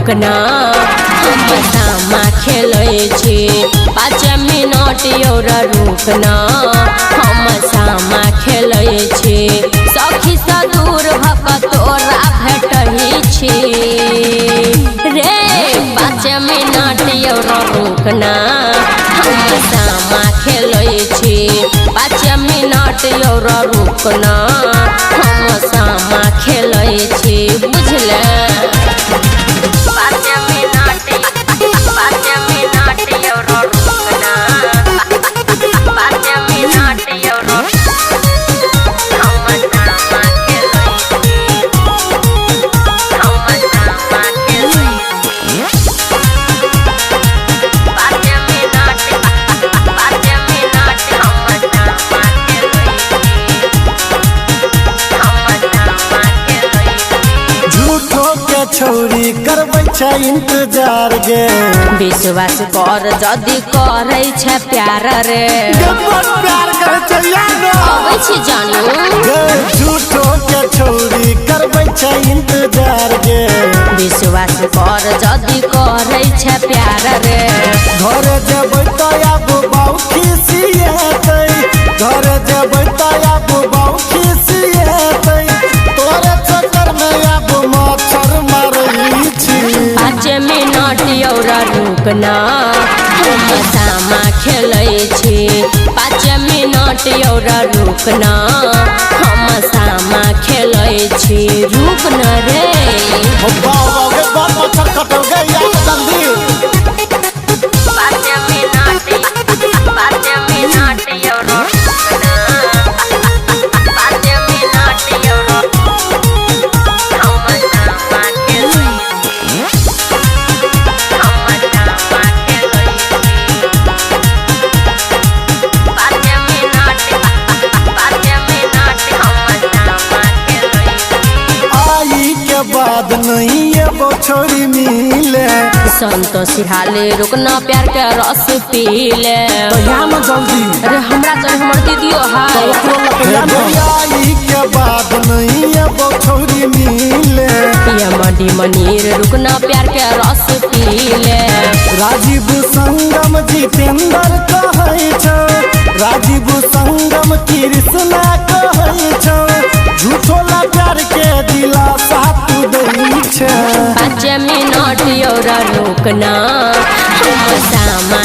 रुकना हम सामा खेलै छी 5 मिनट और रुकना हम सामा खेलै छी सखी सा दूर भक तोरा भेटही छी रे 5 मिनट और रुकना हम सामा खेलै छी 5 मिनट और रुकना हम सामा खेलै छी बुझले 5 मिनट और रुकना 5 मिनट और हम सामा खेलै छी हम सामा खेलै छी 5 मिनट हम सामा खेलै छी झूठो के छौरी करबै छै इंतजार गे विश्वास कर जदि करै छै प्यार रे बहुत प्यार करे छै यानो अबै छी जानू गे झूठो के छौरी करबै छै इंतजार गे विश्वास कर जदि करै छै प्यार रे घर जेबै त आब बाऊ खिसिएतै घर जेबै त आब बाऊ खिसिएतै तोरे चक्कर में आब मच्छर मारै छी 5 मिनट और रुकना हम सामा खेलै छी 5 मिनट और रुकना हम सामा खेलै छी रुकना रे बाबा गे बहुत मच्छर कटल गे यार जल्दी 5 मिनट और रुकना 5 मिनट और हम सामा खेलै छी हम सामा खेलै छी 5 मिनट हम सामा खेलै छी आई के बाद नहीं एबो छोरी मिले संतोष हाले रुकना प्यार के रस पी ले में जल्दी अरे हमरा चल हमर दीदियो हाय आई के बाद नहीं एबो छोरी मिले पिया मडी मनीर रुकना प्यार के रस पी ले राजीव संगम जितेंद्र कहै छौ राजीव संगम कृष्णा कहै छौ झूठो ला प्यार के दिलासा तू दै छै 5 मिनट और रुकना हम सामा